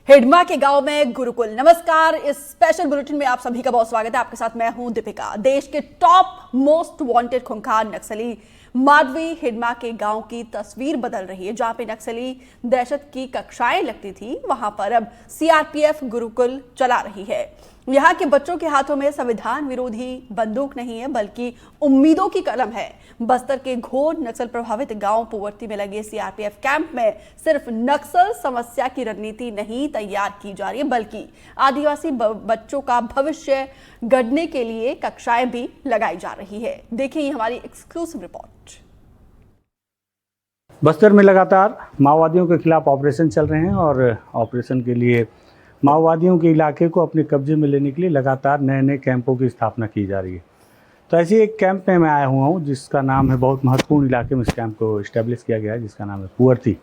हिडमा के गांव में गुरुकुल। नमस्कार, इस स्पेशल बुलेटिन में आप सभी का बहुत स्वागत है। आपके साथ मैं हूं दीपिका। देश के टॉप मोस्ट वांटेड खूंखार नक्सली माधवी हिडमा के गांव की तस्वीर बदल रही है। जहां पे नक्सली दहशत की कक्षाएं लगती थी, वहां पर अब सीआरपीएफ गुरुकुल चला रही है। यहाँ के बच्चों के हाथों में संविधान विरोधी बंदूक नहीं है, बल्कि उम्मीदों की कलम है। बस्तर के घोर नक्सल प्रभावित गांव पुवर्ती में लगे सीआरपीएफ कैंप में सिर्फ नक्सल समस्या की रणनीति नहीं तैयार की जा रही है, बल्कि आदिवासी बच्चों का भविष्य गढ़ने के लिए कक्षाएं भी लगाई जा रही है। देखिए हमारी एक्सक्लूसिव रिपोर्ट। बस्तर में लगातार माओवादियों के खिलाफ ऑपरेशन चल रहे हैं और ऑपरेशन के लिए माओवादियों के इलाके को अपने कब्जे में लेने के लिए लगातार नए नए कैंपों की स्थापना की जा रही है। तो ऐसे एक कैंप में मैं आया हुआ हूँ जिसका नाम है, बहुत महत्वपूर्ण इलाके में इस कैंप को इस्टेब्लिश किया गया है, जिसका नाम है पुवर्ती।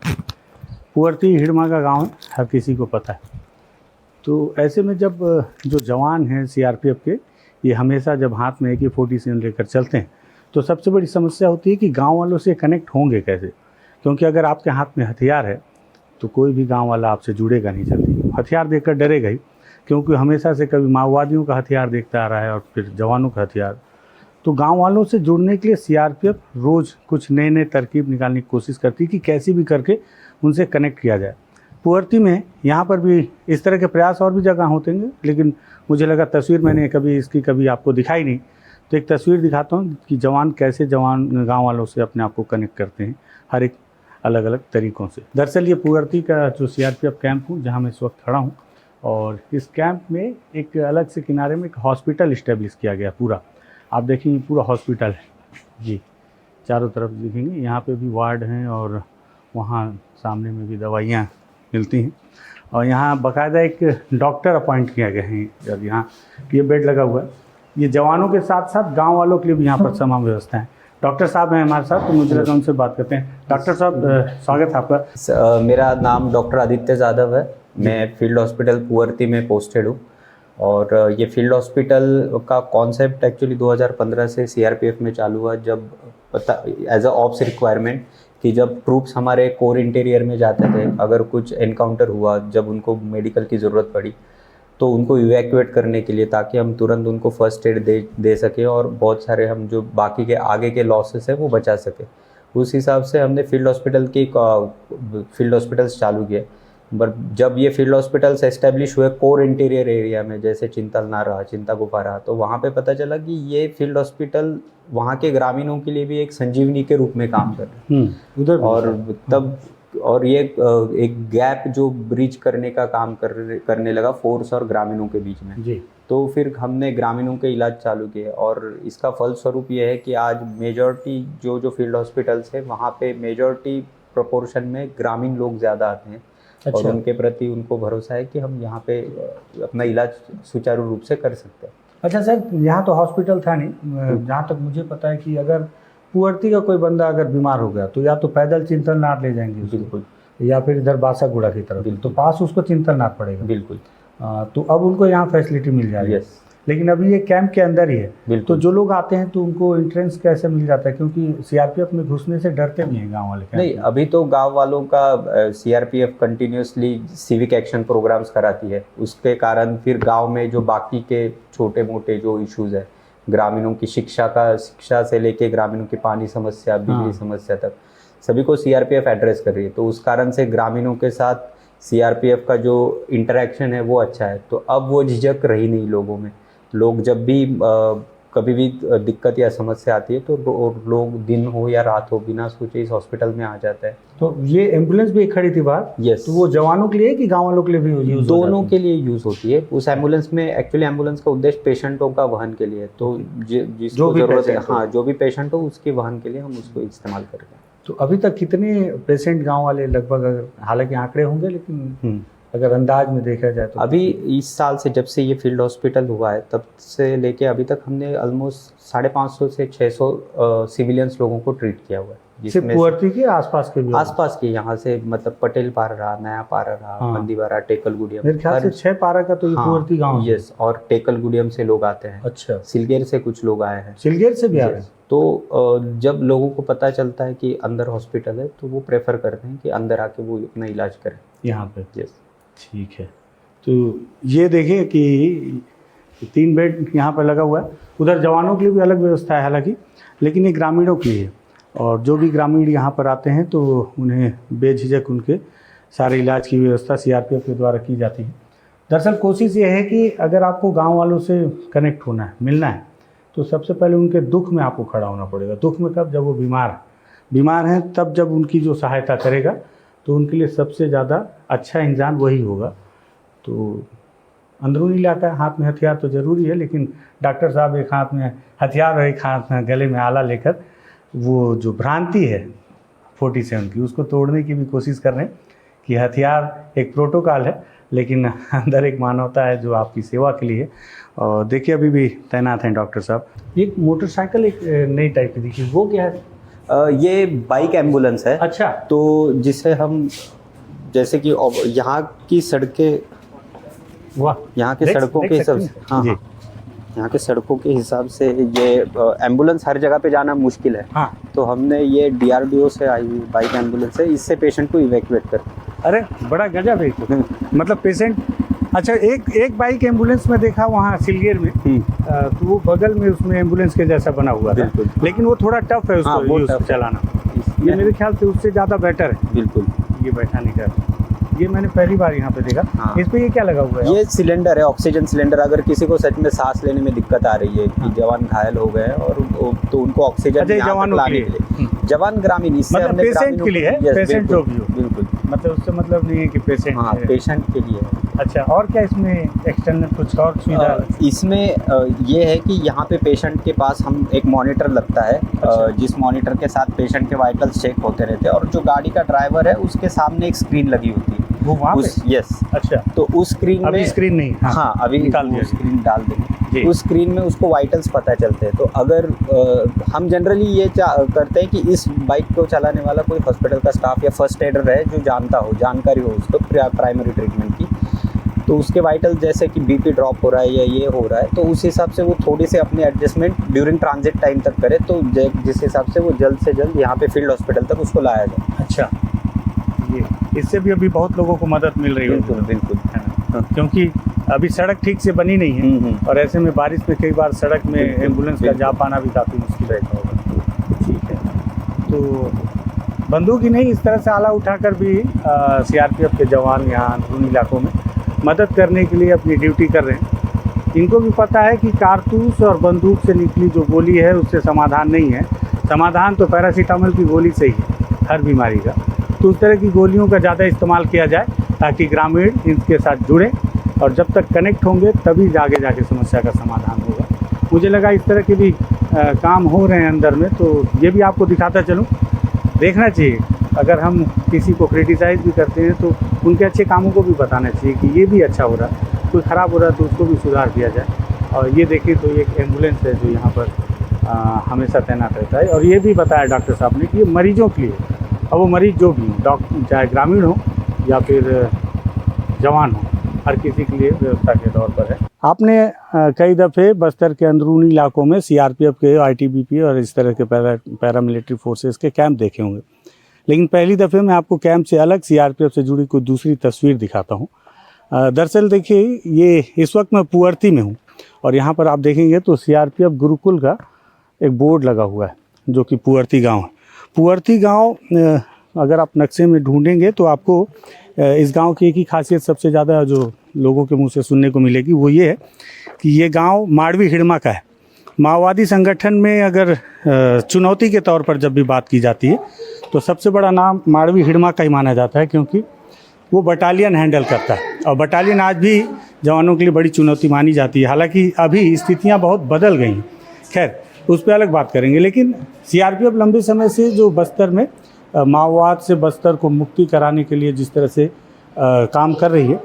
पुवर्ती हिडमा का गांव है, हर किसी को पता है। तो ऐसे में जब जो जवान हैं सीआरपीएफ के, ये हमेशा जब हाथ में AK-47 लेकर चलते हैं तो सबसे बड़ी समस्या होती है कि गाँव वालों से कनेक्ट होंगे कैसे, क्योंकि अगर आपके हाथ में हथियार है तो कोई भी गांव वाला आपसे जुड़ेगा नहीं जल्दी, हथियार देखकर डरेगा ही, क्योंकि हमेशा से कभी माओवादियों का हथियार देखता आ रहा है और फिर जवानों का हथियार। तो गांव वालों से जुड़ने के लिए सीआरपीएफ रोज़ कुछ नए नए तरकीब निकालने की कोशिश करती है कि कैसे भी करके उनसे कनेक्ट किया जाए। पुवर्ती में यहाँ पर भी इस तरह के प्रयास और भी जगह होते हैं, लेकिन मुझे लगा तस्वीर मैंने कभी आपको दिखाई नहीं, तो एक तस्वीर दिखाता हूँ कि जवान कैसे गाँव वालों से अपने आप को कनेक्ट करते हैं हर एक अलग अलग तरीक़ों से। दरअसल ये पुवर्ती का जो सीआरपीएफ कैंप हूँ, जहाँ मैं इस वक्त खड़ा हूँ, और इस कैंप में एक अलग से किनारे में एक हॉस्पिटल इस्टेब्लिश किया गया पूरा। आप देखेंगे पूरा हॉस्पिटल है जी, चारों तरफ देखेंगे। यहाँ पे भी वार्ड हैं और वहाँ सामने में भी दवाइयाँ मिलती हैं, और यहाँ बाकायदा एक डॉक्टर अपॉइंट किया गया है। जब यहाँ ये बेड लगा हुआ है, ये जवानों के साथ साथ गाँव वालों के लिए भी यहाँ पर तमाम व्यवस्था है। डॉक्टर साहब हैं हमारे साथ, तो मुझे लगा उनसे बात करते हैं। डॉक्टर साहब, स्वागत है आपका। मेरा नाम डॉक्टर आदित्य जाधव है। मैं फील्ड हॉस्पिटल पुवर्ती में पोस्टेड हूँ, और ये फील्ड हॉस्पिटल का कॉन्सेप्ट एक्चुअली 2015 से सीआरपीएफ में चालू हुआ, जब एज अ ऑप्स रिक्वायरमेंट कि जब ट्रूप्स हमारे कोर इंटीरियर में जाते थे, अगर कुछ एनकाउंटर हुआ, जब उनको मेडिकल की ज़रूरत पड़ी, तो उनको इवैक्यूएट करने के लिए, ताकि हम तुरंत उनको फर्स्ट एड दे सकें और बहुत सारे हम जो बाकी के आगे के लॉसेस हैं वो बचा सकें। उस हिसाब से हमने फील्ड हॉस्पिटल्स चालू किए। बट जब ये फील्ड हॉस्पिटल्स एस्टेब्लिश हुए कोर इंटीरियर एरिया में, जैसे चिंतलनार रहा, चिंता गुफा रहा, तो वहाँ पे पता चला कि ये फील्ड हॉस्पिटल वहाँ के ग्रामीणों के लिए भी एक संजीवनी के रूप में काम कर रहे हैं। और तब ये एक गैप जो ब्रिज करने का काम करने लगा फोर्स और ग्रामीणों के बीच में जी। तो फिर हमने ग्रामीणों के इलाज चालू किए, और इसका फलस्वरूप ये है कि आज मेजॉरिटी जो फील्ड हॉस्पिटल्स है, वहाँ पे मेजॉरिटी प्रोपोर्शन में ग्रामीण लोग ज़्यादा आते हैं। अच्छा। और उनके प्रति उनको भरोसा है कि हम यहाँ पे अपना इलाज सुचारू रूप से कर सकते हैं। अच्छा सर, यहाँ तो हॉस्पिटल था नहीं, जहाँ तक मुझे पता है कि अगर पुवर्ती का कोई बंदा अगर बीमार हो गया तो या तो पैदल चिंतलनार ले जाएंगे बिल्कुल, या फिर इधर बासागुड़ा की तरफ, तो पास उसको चिंतलनार पड़ेगा। बिल्कुल। तो अब उनको यहाँ फैसिलिटी मिल जा रही है, लेकिन अभी ये कैंप के अंदर ही है। तो जो लोग आते हैं तो उनको एंट्रेंस कैसे मिल जाता है, क्योंकि सीआरपीएफ में घुसने से डरते नहीं हैं गाँव वाले? नहीं, अभी तो गाँव वालों का CRPF continuously civic action programs कराती है। उसके कारण फिर गाँव में जो बाकी के छोटे मोटे जो इश्यूज़ है, ग्रामीणों की शिक्षा से लेके ग्रामीणों की पानी समस्या, बिजली समस्या तक, सभी को सीआरपीएफ एड्रेस कर रही है। तो उस कारण से ग्रामीणों के साथ सीआरपीएफ का जो इंटरेक्शन है वो अच्छा है। तो अब वो झिझक रही नहीं लोगों में। लोग जब भी कभी भी दिक्कत या समस्या आती है तो लोग दिन हो या रात हो, बिना सोचे इस हॉस्पिटल में आ जाता है। तो ये एम्बुलेंस भी खड़ी थी बाहर? यस। तो वो जवानों के लिए कि गाँव वालों के लिए भी यूज? दोनों के लिए यूज़ होती है। उस एम्बुलेंस में एक्चुअली एम्बुलेंस का उद्देश्य पेशेंटों का वहन के लिए, तो जिसको ज़रूरत है, हाँ, जो भी पेशेंट हो उसके वहन के लिए हम उसको इस्तेमाल कर रहे हैं। तो अभी तक कितने पेशेंट गाँव वाले लगभग, अगर हालांकि आंकड़े होंगे, लेकिन अगर अंदाज में देखा जाए तो? अभी इस साल से जब से ये फील्ड हॉस्पिटल हुआ है तब से लेके अभी तक हमने ऑलमोस्ट 550 से 600 सिविलियंस लोगों को ट्रीट किया हुआ है। जिसमें पुवर्ती के आसपास के भी? आसपास के, यहाँ से मतलब पटेल पारा रहा, नया पारा रहा, मंदीवारा, टेकल गुडियम। मेरे ख्याल से 6 पारा का तो ये पुवर्ती गाँव है। यस, और टेकल गुडियम से लोग आते हैं। अच्छा। सिलगेर से कुछ लोग आए हैं। सिलगेर से भी आ रहे हैं? तो जब लोगों को पता चलता है कि अंदर हॉस्पिटल है तो वो प्रेफर करते हैं कि अंदर आके वो अपना इलाज करें यहाँ पे। यस। ठीक है, तो ये देखिए कि 3 बेड यहाँ पर लगा हुआ है। उधर जवानों के लिए भी अलग व्यवस्था है हालांकि, लेकिन ये ग्रामीणों के लिए है। और जो भी ग्रामीण यहाँ पर आते हैं तो उन्हें बेझिझक उनके सारे इलाज की व्यवस्था सीआरपीएफ के द्वारा की जाती है। दरअसल कोशिश ये है कि अगर आपको गांव वालों से कनेक्ट होना है, मिलना है, तो सबसे पहले उनके दुख में आपको खड़ा होना पड़ेगा। दुख में कब? जब वो बीमार हैं, तब जब उनकी जो सहायता करेगा तो उनके लिए सबसे ज़्यादा अच्छा इंसान वही होगा। तो अंदरूनी इलाका है, हाथ में हथियार तो ज़रूरी है, लेकिन डॉक्टर साहब एक हाथ में हथियार और एक हाथ में गले में आला लेकर वो जो भ्रांति है 47 की, उसको तोड़ने की भी कोशिश कर रहे हैं कि हथियार एक प्रोटोकॉल है, लेकिन अंदर एक मानवता है जो आपकी सेवा के लिए है। और देखिए अभी भी तैनात हैं डॉक्टर साहब। एक मोटरसाइकिल एक नई टाइप की दिखी, वो क्या है? ये बाइक एम्बुलेंस है। अच्छा। तो जिसे हम, जैसे कि यहाँ की सड़कें, वाह, यहाँ के सड़कों के हिसाब से, हाँ जी। हाँ, यहाँ के सड़कों के हिसाब से ये एम्बुलेंस हर जगह पे जाना मुश्किल है। हाँ। तो हमने ये DRDO से आई हुई बाइक एम्बुलेंस है, इससे पेशेंट को इवैक्यूएट कर। अरे बड़ा गजब है तो। मतलब पेशेंट, अच्छा, एक बाइक एम्बुलेंस में देखा वहाँ सिलगेर में, तो वो बगल में उसमें एम्बुलेंस के जैसा बना हुआ था, लेकिन वो थोड़ा टफ है उसको यूज़ चलाना। ये मेरे ख्याल से उससे ज़्यादा बेटर है। बिल्कुल, ये बैठाने का, ये मैंने पहली बार यहाँ पे देखा। हाँ। इस पे ये क्या लगा हुआ है? ये सिलेंडर है, ऑक्सीजन सिलेंडर। अगर किसी को सच में सांस लेने में दिक्कत आ रही है कि जवान घायल हो गए और तो उनको ऑक्सीजन यहाँ तक लाने के लिए, जवान ग्रामीण, इससे मतलब हमने पेशेंट के लिए है, पेशेंट जो भी हो, बिल्कुल, मतलब उससे मतलब नहीं है कि पेशेंट, हाँ, पेशेंट के लिए है। अच्छा, और क्या इसमें एक्सटर्नल कुछ और सुविधा? इसमें ये है कि यहाँ पे पेशेंट के पास हम एक मॉनिटर लगता है। अच्छा। जिस मॉनिटर के साथ पेशेंट के वाइटल्स चेक होते रहते हैं, और जो गाड़ी का ड्राइवर है उसके सामने एक स्क्रीन लगी होती है। वो वहाँ पे? यस। अच्छा, तो उस स्क्रीन अभी में स्क्रीन नहीं? हाँ, अभी निकाल दिया स्क्रीन डाल देंगे। जी। उस स्क्रीन में उसको वाइटल्स पता चलते हैं। तो अगर हम जनरली ये करते हैं कि इस बाइक को चलाने वाला कोई हॉस्पिटल का स्टाफ या फर्स्ट एडर है जो जानता हो, जानकारी हो उसको प्राइमरी ट्रीटमेंट की, तो उसके वाइटल जैसे कि BP ड्रॉप हो रहा है या ये हो रहा है, तो उस हिसाब से वो थोड़ी से अपने एडजस्टमेंट ड्यूरिंग ट्रांजिट टाइम तक करे, तो जिस हिसाब से वो जल्द से जल्द यहाँ पे फील्ड हॉस्पिटल तक उसको लाया जाए। अच्छा, ये इससे भी अभी बहुत लोगों को मदद मिल रही है। बिल्कुल बिल्कुल, है ना? क्योंकि अभी सड़क ठीक से बनी नहीं है, और ऐसे में बारिश में कई बार सड़क में एम्बुलेंस का जा पाना भी काफ़ी मुश्किल रहता होगा। ठीक है, तो बंदूक ही नहीं, इस तरह से आला उठाकर भी CRPF के जवान यहाँ अंदरूनी इलाकों में मदद करने के लिए अपनी ड्यूटी कर रहे हैं। इनको भी पता है कि कारतूस और बंदूक से निकली जो गोली है उससे समाधान नहीं है। समाधान तो पैरासीटामोल की गोली से ही है हर बीमारी का। तो उस तरह की गोलियों का ज़्यादा इस्तेमाल किया जाए ताकि ग्रामीण इनके साथ जुड़े, और जब तक कनेक्ट होंगे तभी आगे जाके समस्या का समाधान होगा। मुझे लगा इस तरह के भी काम हो रहे हैं अंदर में, तो ये भी आपको दिखाता चलूँ। देखना चाहिए, अगर हम किसी को क्रिटिसाइज़ भी करते हैं तो उनके अच्छे कामों को भी बताना चाहिए कि ये भी अच्छा हो रहा है, कोई ख़राब हो रहा है तो उसको भी सुधार किया जाए। और ये देखिए, तो एक एम्बुलेंस है जो यहाँ पर हमेशा तैनात रहता है। और ये भी बताया डॉक्टर साहब ने कि ये मरीजों के लिए, अब वो मरीज़ जो भी हो, डॉक्टर चाहे ग्रामीण हो या फिर जवान हो, हर किसी के लिए व्यवस्था के तौर पर है। आपने कई दफ़े बस्तर के अंदरूनी इलाकों में CRPF के, ITBP और इस तरह के पैरामिलिट्री फोर्सेस के कैंप देखे होंगे, लेकिन पहली दफ़े मैं आपको कैंप से अलग CRPF से जुड़ी कोई दूसरी तस्वीर दिखाता हूँ। दरअसल देखिए, ये इस वक्त मैं पुअर्ती में हूँ, और यहाँ पर आप देखेंगे तो CRPF गुरुकुल का एक बोर्ड लगा हुआ है जो कि पुअर्ती गाँव है। पुअर्ती गाँव अगर आप नक्शे में ढूंढेंगे तो आपको इस गांव की एक ही खासियत सबसे ज़्यादा जो लोगों के मुंह से सुनने को मिलेगी, वो ये है कि ये गांव माड़वी हिड़मा का है। माओवादी संगठन में अगर चुनौती के तौर पर जब भी बात की जाती है तो सबसे बड़ा नाम माड़वी हिड़मा का ही माना जाता है, क्योंकि वो बटालियन हैंडल करता है, और बटालियन आज भी जवानों के लिए बड़ी चुनौती मानी जाती है। हालांकि अभी स्थितियाँ बहुत बदल गई हैं, खैर उस पर अलग बात करेंगे। लेकिन CRPF लंबे समय से जो बस्तर में माओवाद से बस्तर को मुक्ति कराने के लिए जिस तरह से काम कर रही है,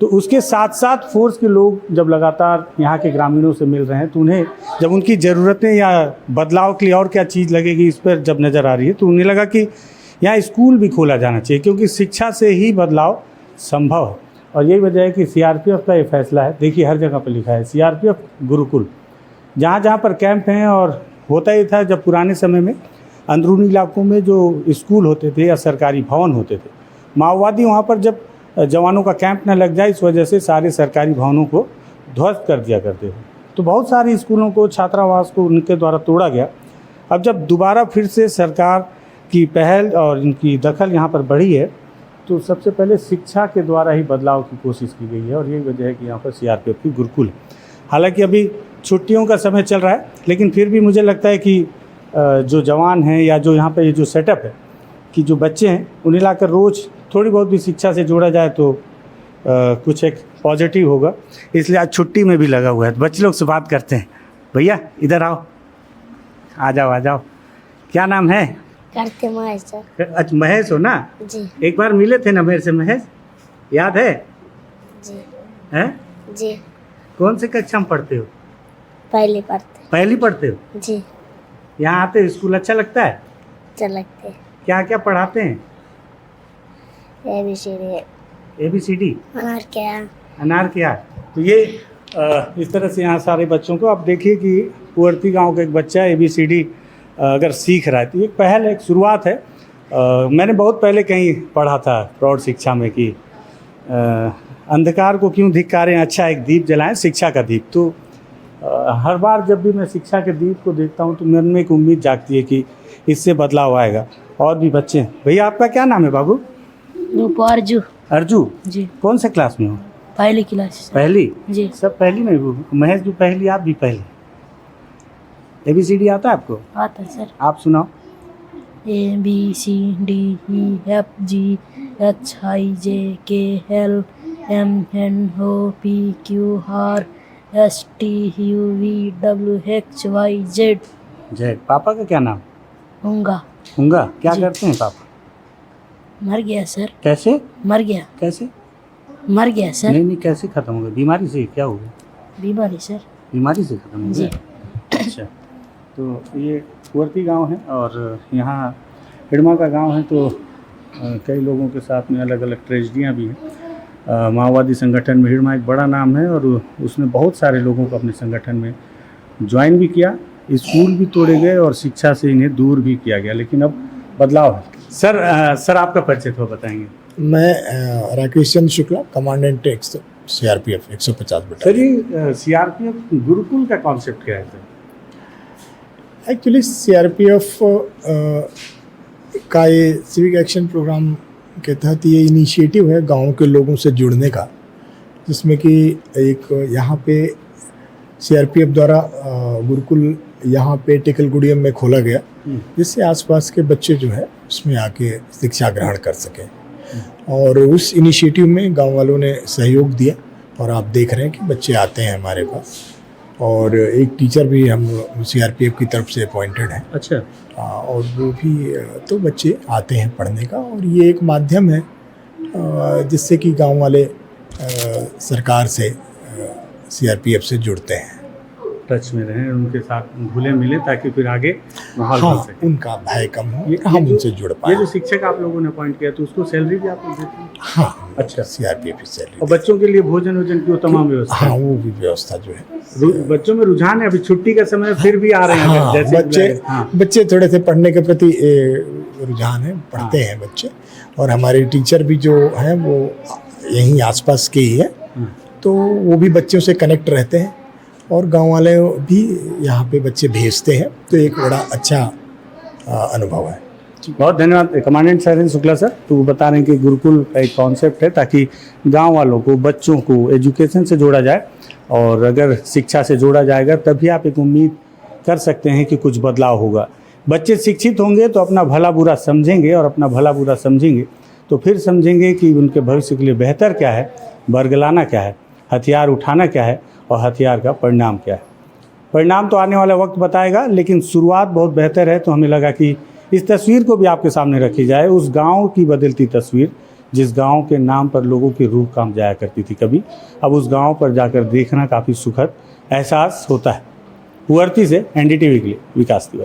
तो उसके साथ साथ फोर्स के लोग जब लगातार यहाँ के ग्रामीणों से मिल रहे हैं, तो उन्हें जब उनकी ज़रूरतें या बदलाव के लिए और क्या चीज़ लगेगी इस पर जब नज़र आ रही है, तो उन्हें लगा कि यहाँ स्कूल भी खोला जाना चाहिए, क्योंकि शिक्षा से ही बदलाव संभव है। और यही वजह है कि CRPF का ये फैसला है। देखिए, हर जगह पर लिखा है CRPF गुरुकुल, जहाँ जहाँ पर कैंप हैं। और होता ही था, जब पुराने समय में अंदरूनी इलाकों में जो स्कूल होते थे या सरकारी भवन होते थे, माओवादी वहाँ पर जब जवानों का कैंप न लग जाए, इस वजह से सारे सरकारी भवनों को ध्वस्त कर दिया करते थे। तो बहुत सारे स्कूलों को, छात्रावास को उनके द्वारा तोड़ा गया। अब जब दोबारा फिर से सरकार की पहल और इनकी दखल यहाँ पर बढ़ी है, तो सबसे पहले शिक्षा के द्वारा ही बदलाव की कोशिश की गई है और यही वजह है कि यहाँ पर सीआरपीएफ की गुरुकुल है। हालांकि अभी छुट्टियों का समय चल रहा है, लेकिन फिर भी मुझे लगता है कि जो जवान हैं या जो यहाँ पर ये जो सेटअप है कि जो बच्चे हैं उन्हें लाकर रोज़ थोड़ी बहुत भी शिक्षा से जोड़ा जाए तो कुछ एक पॉजिटिव होगा। इसलिए आज छुट्टी में भी लगा हुआ है। तो बच्चे लोग से बात करते हैं। भैया इधर आओ, आ जाओ आ जाओ। क्या नाम है? करते महेश सर। अच्छा महेश हो ना? जी एक बार मिले थे ना मेरे से महेश, याद है? जी हैं? जी कौन से कक्षा में पढ़ते हो? पहले पहली पढ़ते हो? जी यहाँ आते हो, स्कूल अच्छा लगता है? चल लगते क्या क्या पढ़ाते हैं? ABCD अनार क्या अनार क्या? तो ये इस तरह से यहाँ सारे बच्चों को आप देखिए कि पुअर्ती गांव का एक बच्चा ABCD अगर सीख रहा है तो ये पहल है, एक शुरुआत है। मैंने बहुत पहले कहीं पढ़ा था प्रौढ़ शिक्षा में कि अंधकार को क्यों धिक्कारें, अच्छा एक दीप जलाएं, शिक्षा का दीप। तो हर बार जब भी मैं शिक्षा के दीप को देखता हूँ तो मन में एक उम्मीद जागती है कि इससे बदलाव आएगा और भी बच्चे। भैया आपका क्या नाम है बाबू? अर्जू अर्जू जी कौन से क्लास में हो? पहली क्लास पहली? जी सब पहली में हो? महेश भी पहली, आप भी पहली। ABCD आता है आपको? आता सर। आप सुनाओ। ABCDEFGHIJKLMNOPQRSTUVWXYZ। जय। पापा का क्या नाम? होंगा। होंगा। क्या जी। करते हैं पापा? मर गया सर। कैसे? मर गया कैसे? मर गया सर। नहीं कैसे खत्म हो गया? बीमारी से? क्या हो गया? बीमारी सर। बीमारी से खत्म हो जी। गया? अच्छा। तो ये कुंवरती गांव है और यहाँ हिडमा का गांव है। तो कई लोगों के साथ में अलग अलग ट्रेजडियाँ भी हैं। माओवादी संगठन में हिडमा एक बड़ा नाम है और उसने बहुत सारे लोगों को अपने संगठन में ज्वाइन भी किया। स्कूल भी तोड़े गए और शिक्षा से इन्हें दूर भी किया गया, लेकिन अब बदलाव है। सर आपका परिचय थोड़ा बताएंगे। मैं राकेश चंद्र शुक्ला, कमांडेंट CRPF 150 सर बटालियन। ये CRPF गुरुकुल का कॉन्सेप्ट क्या है सर? एक्चुअली CRPF का ये सिविक एक्शन प्रोग्राम के तहत ये इनिशिएटिव है गाँव के लोगों से जुड़ने का, जिसमें कि एक यहाँ पे CRPF द्वारा गुरुकुल यहाँ पे टेकलगुड़ियम में खोला गया, जिससे आसपास के बच्चे जो है उसमें आके शिक्षा ग्रहण कर सकें। और उस इनिशिएटिव में गांव वालों ने सहयोग दिया और आप देख रहे हैं कि बच्चे आते हैं हमारे पास। और एक टीचर भी हम CRPF की तरफ से अपॉइंटेड है। अच्छा। और वो भी तो बच्चे आते हैं पढ़ने का, और ये एक माध्यम है जिससे कि गांव वाले सरकार से CRPF से जुड़ते हैं, टच में रहें, उनके साथ घुले मिले ताकि फिर आगे माहौल बन हाँ, सके। उनका भय कम हो, ये हम जो- उनसे जुड़ पाए। ये जो शिक्षक आप लोगों ने अपॉइंट किया तो उसको सैलरी भी आप लोग देते हैं? हाँ, अच्छा। CRPF की सैलरी। और बच्चों के लिए भोजन वोजन की वो तमाम व्यवस्था हाँ, है? वो भी व्यवस्था जो है। बच्चों में रुझान है, अभी छुट्टी का समय फिर भी आ रहे हैं हाँ, जैसे बच्चे बुलाए। हाँ। बच्चे थोड़े से पढ़ने के प्रति रुझान है, पढ़ते हैं बच्चे। और हमारे टीचर भी जो हैं वो यहीं आसपास के ही है, तो वो भी बच्चों से कनेक्ट रहते हैं और गांव वाले भी यहाँ पे बच्चे भेजते हैं, तो एक बड़ा अच्छा अनुभव है। बहुत धन्यवाद कमांडेंट शैलेंद्र शुक्ला सर। तो बता रहे हैं कि गुरुकुल का एक कॉन्सेप्ट है ताकि गांव वालों को, बच्चों को एजुकेशन से जोड़ा जाए, और अगर शिक्षा से जोड़ा जाएगा तभी आप एक उम्मीद कर सकते हैं कि कुछ बदलाव होगा। बच्चे शिक्षित होंगे तो अपना भला बुरा समझेंगे, और अपना भला बुरा समझेंगे तो फिर समझेंगे कि उनके भविष्य के लिए बेहतर क्या है, बरगलाना क्या है, हथियार उठाना क्या है और हथियार का परिणाम क्या है। परिणाम तो आने वाला वक्त बताएगा, लेकिन शुरुआत बहुत बेहतर है। तो हमें लगा कि इस तस्वीर को भी आपके सामने रखी जाए, उस गांव की बदलती तस्वीर जिस गांव के नाम पर लोगों की रूह काम जाया करती थी कभी। अब उस गांव पर जाकर देखना काफ़ी सुखद एहसास होता है। कुंवरती से NDTV के लिए विकास तिवारी।